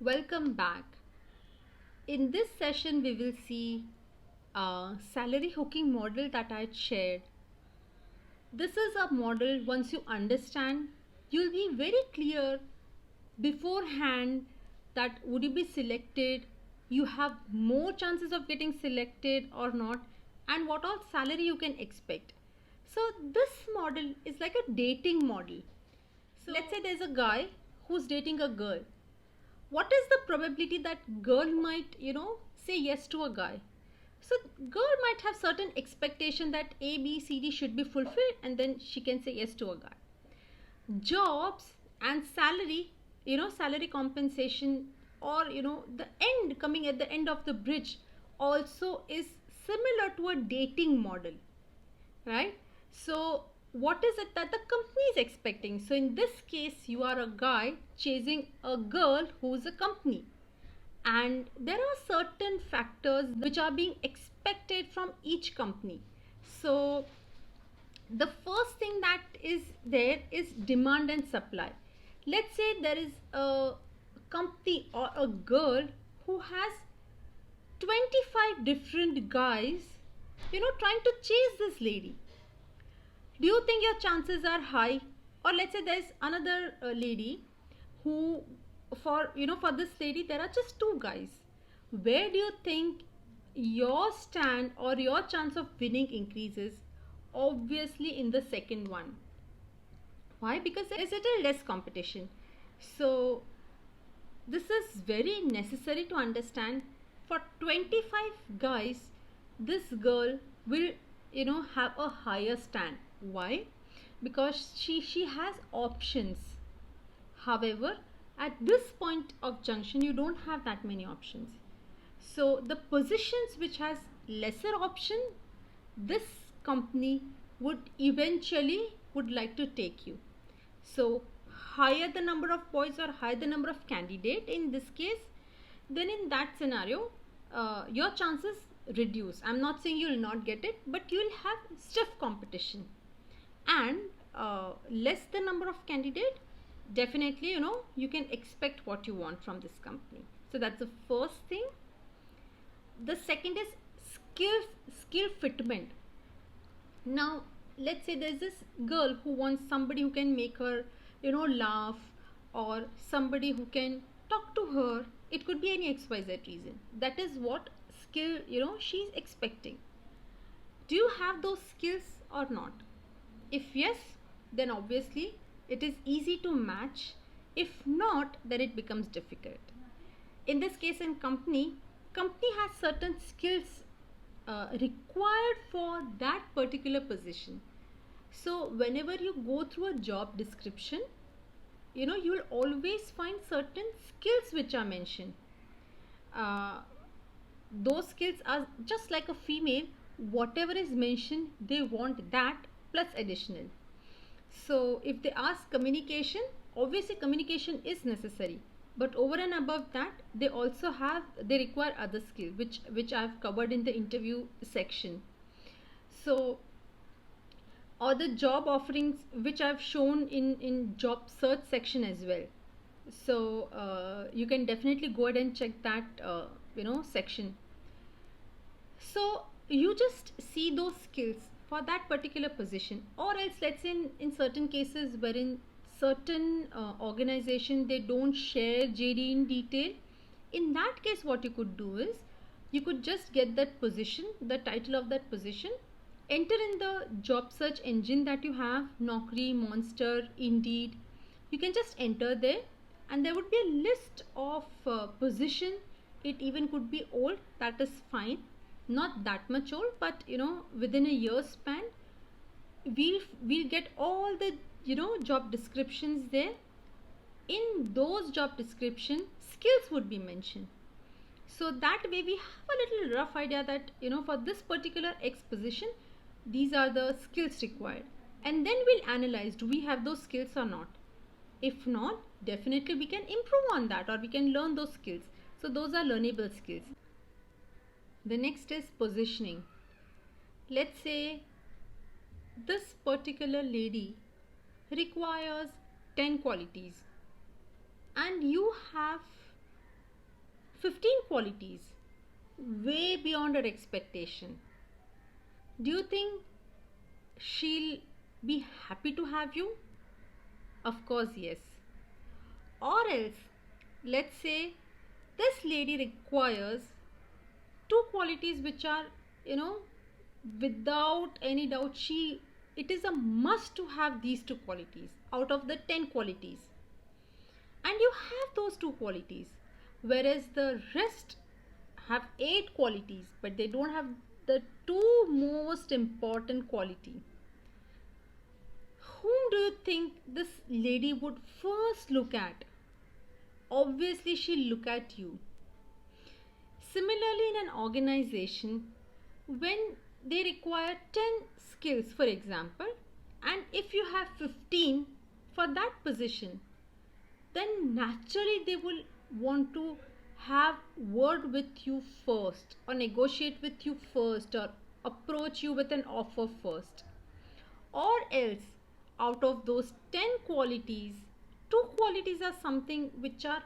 Welcome back. In this session, we will see a salary hooking model that I had shared. This is a model, once you understand, you'll be very clear beforehand that would you be selected, you have more chances of getting selected or not, and what all salary you can expect. So, this model is like a dating model. So, let's say there's a guy who's dating a girl. What is the probability that girl might say yes to a guy? So girl might have certain expectation that A B C D should be fulfilled, and then she can say yes to a guy. Jobs and salary, salary compensation, or the end, coming at the end of the bridge, also is similar to a dating model, right? So what is it that the company is expecting? So in this case, you are a guy chasing a girl who's a company, and there are certain factors which are being expected from each company. So the first thing that is there is demand and supply. Let's say there is a company or a girl who has 25 different guys trying to chase this lady. Do you think your chances are high? Or let's say there's another lady who, for this lady there are just two guys. Where do you think your stand or your chance of winning increases? Obviously in the second one. Why? Because there is a little less competition. So this is very necessary to understand. For 25 guys, this girl will have a higher stand. Why? Because she has options. However, at this point of junction, you don't have that many options. So the positions which has lesser option, this company would eventually would like to take you. So higher the number of boys or higher the number of candidate in this case, then in that scenario, your chances reduce. I'm not saying you'll not get it, but you'll have stiff competition. And less the number of candidate, definitely you can expect what you want from this company. So that's the first thing. The second is skill fitment. Now let's say there's this girl who wants somebody who can make her laugh, or somebody who can talk to her. It could be any XYZ reason. That is what skill she's expecting. Do you have those skills or not? If yes, then obviously it is easy to match. If not, then it becomes difficult. In this case, in company has certain skills required for that particular position. So whenever you go through a job description, you'll always find certain skills which are mentioned. uh, those skills are just like a female. Whatever is mentioned, they want that plus additional. So if they ask communication, obviously communication is necessary, but over and above that, they require other skills which I've covered in the interview section. So, or the job offerings which I've shown in job search section as well. So you can definitely go ahead and check that section. So you just see those skills for that particular position. Or else, let's say in certain cases wherein certain organization, they don't share JD in detail. In that case, what you could do is you could just get that position, the title of that position, enter in the job search engine that you have, Naukri, Monster, Indeed. You can just enter there, and there would be a list of position. It even could be old, that is fine, not that much old, but within a year span, we'll get all the job descriptions there. In those job description, skills would be mentioned. So that way we have a little rough idea that for this particular X position, these are the skills required. And then we'll analyze, do we have those skills or not? If not, definitely we can improve on that, or we can learn those skills. So those are learnable skills. The next is positioning. Let's say this particular lady requires 10 qualities, and you have 15 qualities, way beyond her expectation. Do you think she'll be happy to have you? Of course, yes. Or else, let's say this lady requires two qualities which are, you know, without any doubt, it is a must to have these two qualities out of the 10 qualities. And you have those two qualities, whereas the rest have 8 qualities, but they don't have the two most important quality. Whom do you think this lady would first look at? Obviously, she'll look at you. Similarly, in an organization, when they require 10 skills, for example, and if you have 15 for that position, then naturally they will want to have word with you first, or negotiate with you first, or approach you with an offer first. Or else, out of those 10 qualities, two qualities are something which are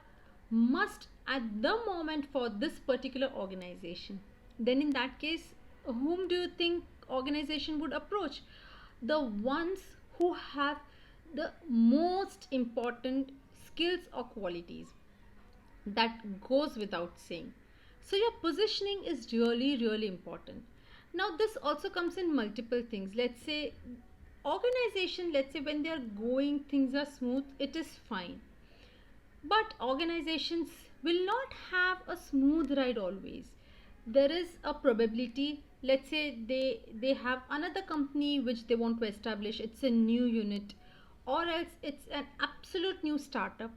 must at the moment for this particular organization. Then in that case, whom do you think organization would approach? The ones who have the most important skills or qualities. That goes without saying. So your positioning is really, really important. Now this also comes in multiple things. Let's say organization, let's say when they are going, things are smooth, it is fine. But organizations will not have a smooth ride always. There is a probability, let's say they have another company which they want to establish, it's a new unit, or else it's an absolute new startup,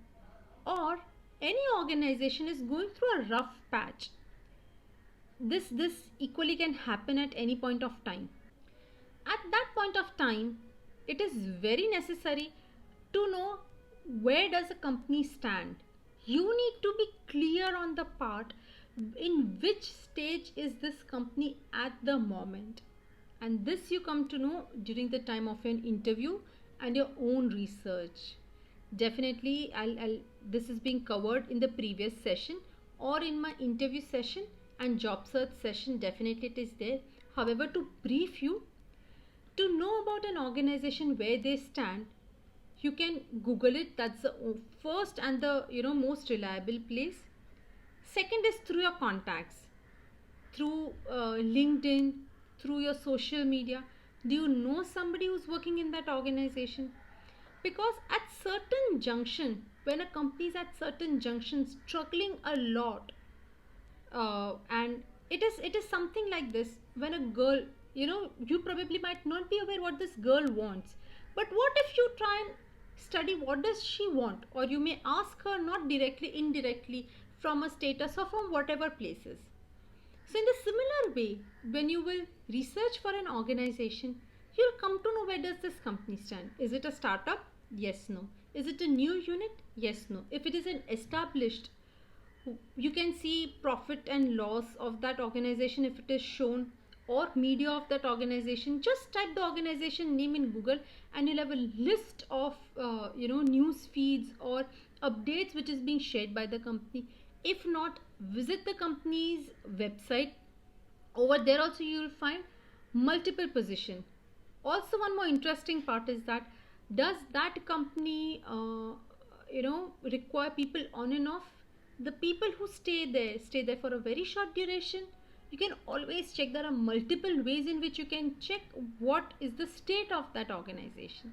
or any organization is going through a rough patch. This equally can happen at any point of time. At that point of time, it is very necessary to know where does a company stand. You need to be clear on the part in which stage is this company at the moment, and this you come to know during the time of an interview and your own research. Definitely I'll this is being covered in the previous session or in my interview session and job search session, definitely it is there. However, to brief you, to know about an organization where they stand, you can google it. That's the first and the most reliable place. Second is through your contacts, through LinkedIn, through your social media. Do you know somebody who's working in that organization? Because at certain junction, when a company is at certain junctions struggling a lot, and it is something like this. When a girl, you probably might not be aware what this girl wants, but what if you try and study what does she want, or you may ask her, not directly, indirectly, from a status or from whatever places. So in the similar way, when you will research for an organization, you'll come to know where does this company stand. Is it a startup? Yes, no. Is it a new unit? Yes, no. If it is an established, you can see profit and loss of that organization if it is shown, or media of that organization. Just type the organization name in Google and you'll have a list of news feeds or updates which is being shared by the company. If not, visit the company's website. Over there also you will find multiple position. Also, one more interesting part is that, does that company require people on and off? The people who stay there for a very short duration. You can always check. There are multiple ways in which you can check what is the state of that organization.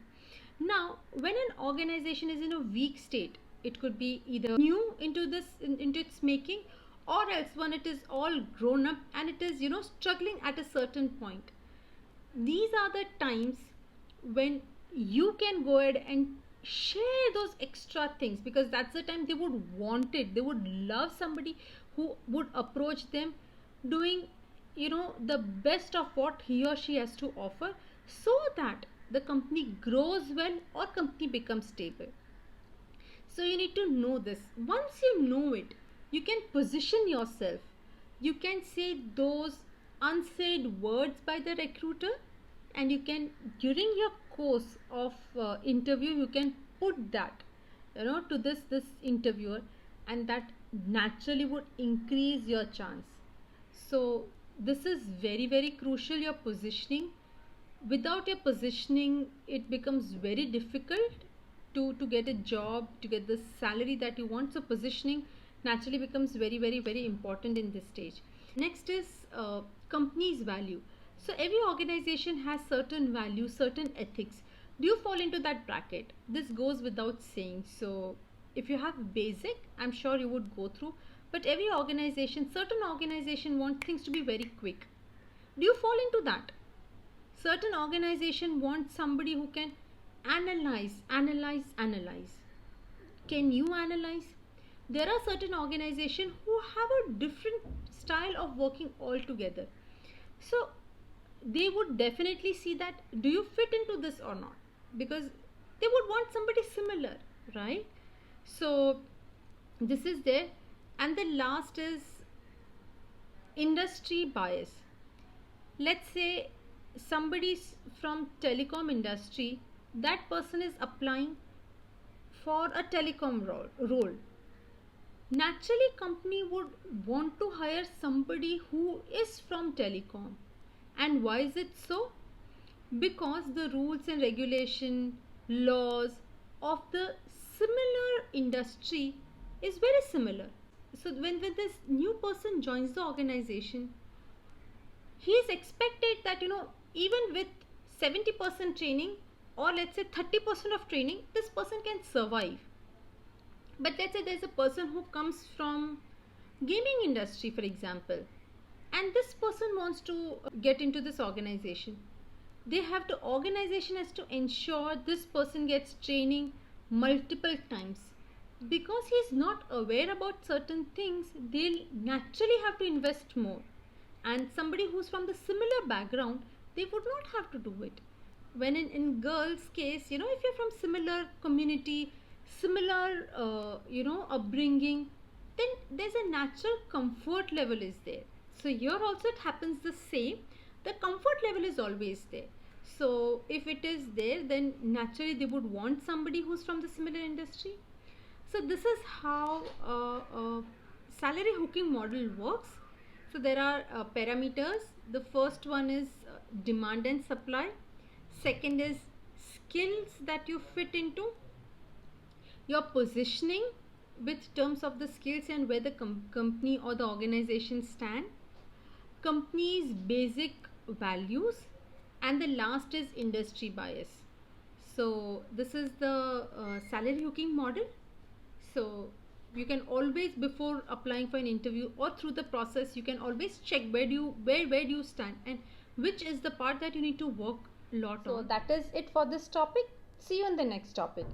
Now, when an organization is in a weak state, it could be either new into its making, or else when it is all grown up and it is struggling at a certain point. These are the times when you can go ahead and share those extra things, because that's the time they would want it. They would love somebody who would approach them doing the best of what he or she has to offer, so that the company grows well or company becomes stable. So you need to know this. Once you know it, you can position yourself. You can say those unsaid words by the recruiter, and you can, during your course of interview, you can put that to this interviewer, and that naturally would increase your chance. So this is very, very crucial, your positioning. Without your positioning, it becomes very difficult to get a job, to get the salary that you want. So positioning naturally becomes very, very, very important in this stage. Next is company's value. So every organization has certain values, certain ethics. Do you fall into that bracket? This goes without saying. So if you have basic, I'm sure you would go through. But every organization, certain organization wants things to be very quick. Do you fall into that? Certain organization wants somebody who can analyze. Can you analyze? There are certain organizations who have a different style of working altogether. So they would definitely see that do you fit into this or not, because they would want somebody similar, right? So this is there. And the last is industry bias. Let's say somebody's from telecom industry, that person is applying for a telecom role. Naturally company would want to hire somebody who is from telecom. And why is it so? Because the rules and regulation, laws of the similar industry is very similar. So when this new person joins the organization, he is expected that even with 70% training, or let's say 30% of training, this person can survive. But let's say there's a person who comes from gaming industry, for example, and this person wants to get into this organization. The organization has to ensure this person gets training multiple times. Because he is not aware about certain things, they'll naturally have to invest more. And somebody who's from the similar background, they would not have to do it. When in girls case, if you're from similar community, similar upbringing, then there's a natural comfort level is there. So here also it happens the same. The comfort level is always there. So if it is there, then naturally they would want somebody who's from the similar industry. So this is how salary hooking model works. So there are parameters. The first one is demand and supply. Second is skills that you fit into. Your positioning with terms of the skills and where the company or the organization stand. Company's basic values. And the last is industry bias. So this is the salary hooking model. So you can always, before applying for an interview or through the process, you can always check where do you stand and which is the part that you need to work a lot on. So that is it for this topic. See you on the next topic.